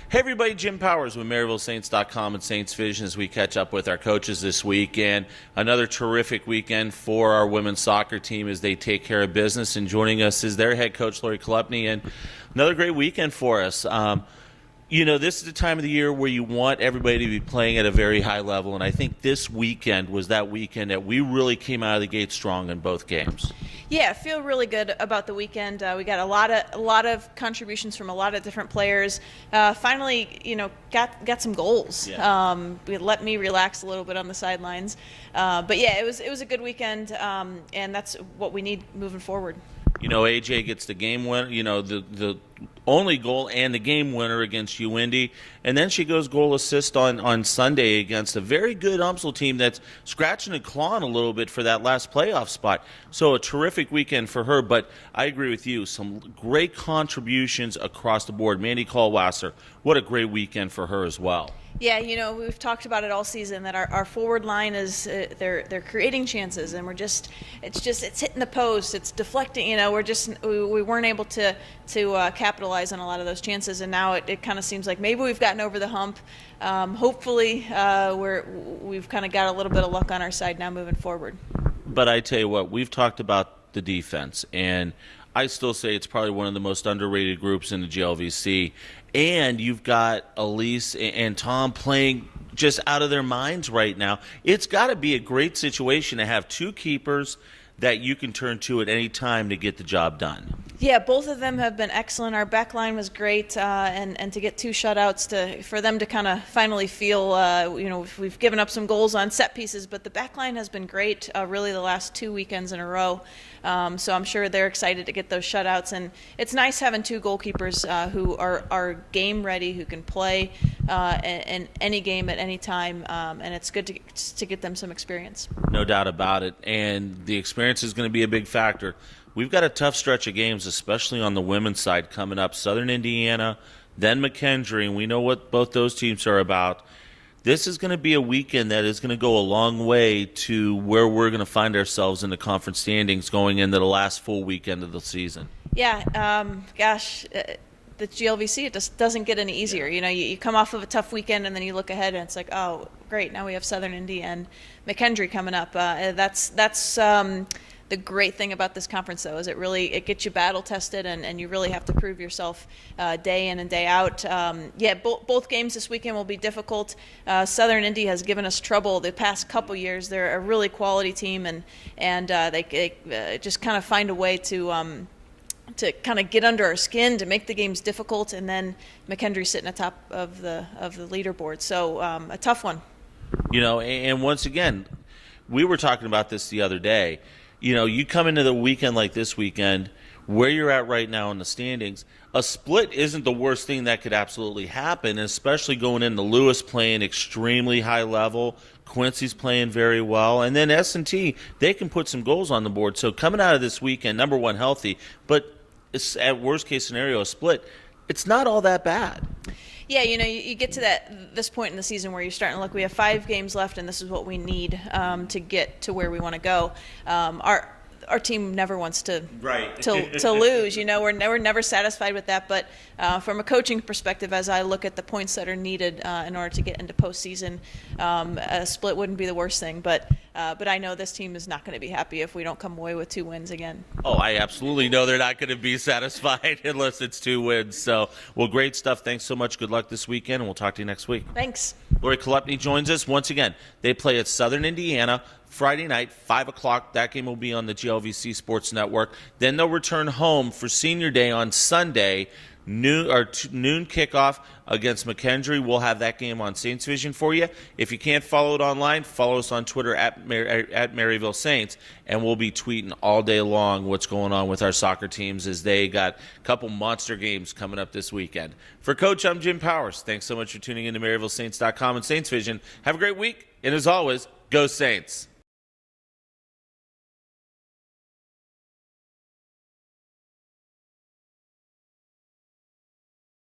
Hey everybody, Jim Powers with MaryvilleSaints.com and Saints Vision as we catch up with our coaches this week. And another terrific weekend for our women's soccer team as they take care of business. And joining us is their head coach, Chalupny, and another great weekend for us. This is the time of the year where you want everybody to be playing at a very high level, and I think this weekend was that weekend that we really came out of the gate strong in both games. Yeah, I feel really good about the weekend. We got a lot of contributions from a lot of different players. Finally, got some goals. Yeah. Let me relax a little bit on the sidelines. But yeah, it was a good weekend, and that's what we need moving forward. AJ gets the game winner, the only goal and the game winner against UIndy. And then she goes goal assist on Sunday against a very good UMSL team that's scratching and clawing a little bit for that last playoff spot. So a terrific weekend for her. But I agree with you. Some great contributions across the board. Mandy Caldwasser, what a great weekend for her as well. Yeah, we've talked about it all season that our forward line is they're creating chances, and it's hitting the post, it's deflecting. We weren't able to capitalize on a lot of those chances, and now it kind of seems like maybe we've gotten over the hump. Hopefully, we've kind of got a little bit of luck on our side now moving forward. But I tell you what, we've talked about the defense, and I still say it's probably one of the most underrated groups in the GLVC. And you've got Elise and Tom playing just out of their minds right now. It's got to be a great situation to have two keepers that you can turn to at any time to get the job done. Yeah, both of them have been excellent. Our back line was great, and to get two shutouts, for them to kind of finally feel, we've given up some goals on set pieces, but the back line has been great really the last 2 weekends in a row. So I'm sure they're excited to get those shutouts, and it's nice having two goalkeepers who are game ready, who can play in any game at any time, and it's good to get them some experience. No doubt about it, and the experience is going to be a big factor. We've got a tough stretch of games, especially on the women's side coming up. Southern Indiana, then McKendree, and we know what both those teams are about. This is going to be a weekend that is going to go a long way to where we're going to find ourselves in the conference standings going into the last full weekend of the season. Yeah, the GLVC, it just doesn't get any easier. You come off of a tough weekend, and then you look ahead, and it's like, oh, great, now we have Southern Indy and McKendree coming up. That's the great thing about this conference, though, is it gets you battle tested, and you really have to prove yourself day in and day out. Both games this weekend will be difficult. Southern Indy has given us trouble the past couple years. They're a really quality team, and they just kind of find a way to kind of get under our skin, to make the games difficult, and then McKendree sitting atop of the leaderboard. So a tough one. And once again, we were talking about this the other day. You come into the weekend like this weekend, where you're at right now in the standings, a split isn't the worst thing that could absolutely happen, especially going into Lewis playing extremely high level, Quincy's playing very well, and then S&T, they can put some goals on the board. So coming out of this weekend, number one, healthy, but it's at worst case scenario, a split, it's not all that bad. Yeah, you get to this point in the season where you're starting to look, we have 5 games left, and this is what we need to get to where we want to go. Our team never wants to lose. We're never satisfied with that. But from a coaching perspective, as I look at the points that are needed in order to get into postseason, a split wouldn't be the worst thing. But I know this team is not going to be happy if we don't come away with 2 wins again. Oh, I absolutely know they're not going to be satisfied unless it's 2 wins. So, well, great stuff. Thanks so much. Good luck this weekend, and we'll talk to you next week. Thanks. Lori Chalupny joins us once again. They play at Southern Indiana Friday night, 5 o'clock. That game will be on the GLVC Sports Network. Then they'll return home for Senior Day on Sunday, noon kickoff against McKendree. We'll have that game on Saints Vision for you. If you can't follow it online, follow us on Twitter at Maryville Saints, and we'll be tweeting all day long what's going on with our soccer teams as they got a couple monster games coming up this weekend. For Coach, I'm Jim Powers. Thanks so much for tuning in to MaryvilleSaints.com and Saints Vision. Have a great week, and as always, go Saints.